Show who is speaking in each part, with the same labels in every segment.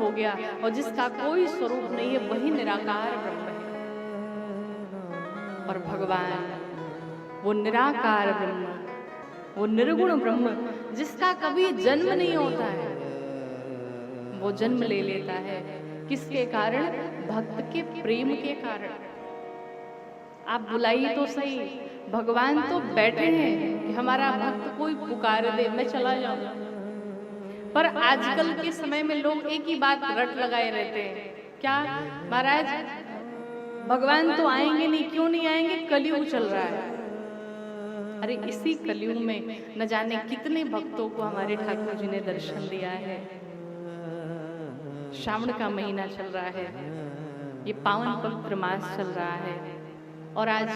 Speaker 1: हो गया और जिसका कोई स्वरूप नहीं है वही निराकार ब्रह्म है। और भगवान वो निराकार ब्रह्म, वो निर्गुण ब्रह्म जिसका कभी जन्म नहीं होता है, वो जन्म ले लेता है। किसके कारण? भक्त के प्रेम के कारण। आप बुलाइए तो सही, भगवान तो बैठे हैं कि हमारा भक्त कोई पुकार दे मैं चला जाऊं। पर आजकल के समय में लोग एक ही बात रट लगाए रहते हैं, क्या महाराज भगवान तो आएंगे नहीं, क्यों नहीं आएंगे, कलयुग चल रहा है। अरे इसी कलयुग में न जाने कितने भक्तों को हमारे ठाकुर जी ने दर्शन दिया है। श्रावण का महीना चल रहा है, ये पावन पवित्र मास चल रहा है और आज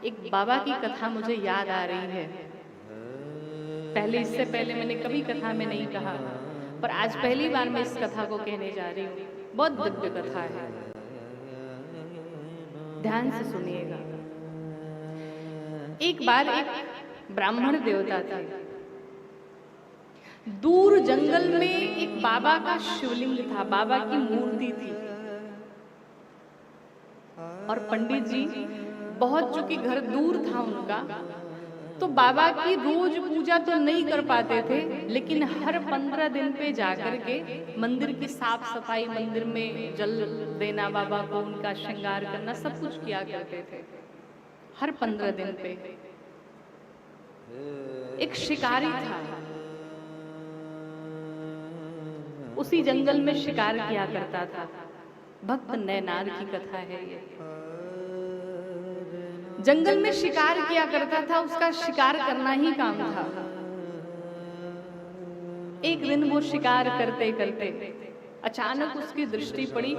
Speaker 1: एक बाबा की कथा मुझे याद आ रही है। इससे पहले मैंने कभी कथा में नहीं कहा, पर आज पहली बार मैं इस कथा को कहने जा रही हूँ। बहुत दिव्य कथा है, ध्यान से सुनिएगा। एक बार एक ब्राह्मण देवता थे। दूर जंगल में एक बाबा का शिवलिंग था, बाबा की मूर्ति थी। और पंडित जी बहुत, चूंकि घर दूर था उनका, तो बाबा की रोज पूजा तो नहीं कर पाते थे, लेकिन हर 15 दिन पे जाकर के मंदिर की साफ सफाई, मंदिर में जल देना बाबा को, उनका श्रृंगार करना, सब कुछ किया करते थे। हर 15 दिन पे एक शिकारी था, उसी जंगल में शिकार किया करता था। भक्त नैनार की कथा है ये। जंगल में शिकार किया करता था, उसका शिकार करना ही काम था। एक दिन वो शिकार करते करते अचानक उसकी दृष्टि पड़ी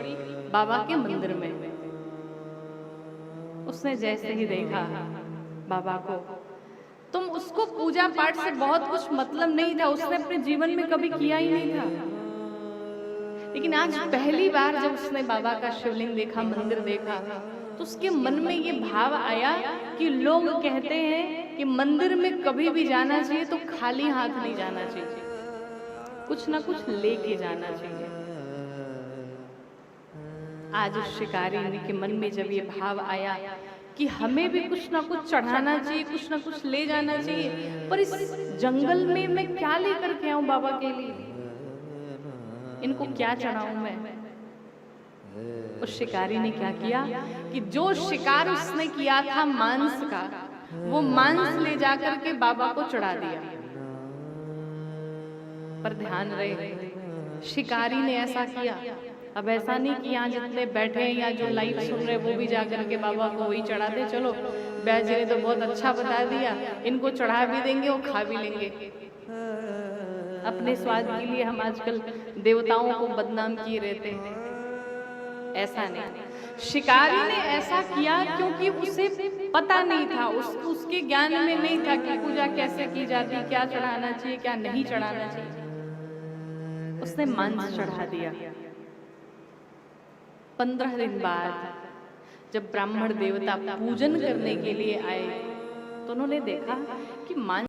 Speaker 1: बाबा के मंदिर में। उसने जैसे ही देखा बाबा को, तुम उसको पूजा पाठ से बहुत कुछ मतलब नहीं था, उसने अपने जीवन में कभी किया ही नहीं था, लेकिन आज पहली बार जब उसने बाबा का शिवलिंग देखा, मंदिर देखा, तो उसके मन में ये भाव आया कि लोग कहते हैं कि मंदिर में कभी भी जाना चाहिए तो खाली हाथ नहीं जाना चाहिए, कुछ ना कुछ लेके जाना चाहिए। आज उस शिकारी के मन में जब ये भाव आया कि हमें भी कुछ ना कुछ चढ़ाना चाहिए, कुछ ना कुछ ले जाना चाहिए, पर इस जंगल में मैं क्या लेकर के आऊं बाबा के लिए, इनको क्या चढ़ाऊं मैं। उस शिकारी ने क्या किया कि जो शिकार उसने किया था मांस का, वो मांस ले जाकर के बाबा को चढ़ा दिया। पर ध्यान रहे, शिकारी ने ऐसा किया। अब ऐसा नहीं कि यहाँ जितने बैठे हैं या जो लाइव सुन रहे वो भी जाकर के बाबा को वही चढ़ा दे, चलो बैज जी ने तो बहुत अच्छा बता दिया, इनको चढ़ा भी देंगे और खा भी लेंगे। अपने स्वाद के लिए हम आजकल देवताओं को बदनाम किए रहते हैं। ऐसा नहीं, शिकारी ने ऐसा किया क्योंकि उसे पता नहीं था, उसके ज्ञान में नहीं था कि पूजा कैसे की जाती, क्या चढ़ाना चाहिए क्या नहीं चढ़ाना चाहिए। उसने मांस चढ़ा दिया। 15 दिन बाद जब ब्राह्मण देवता पूजन करने के लिए आए तो उन्होंने देखा कि मांस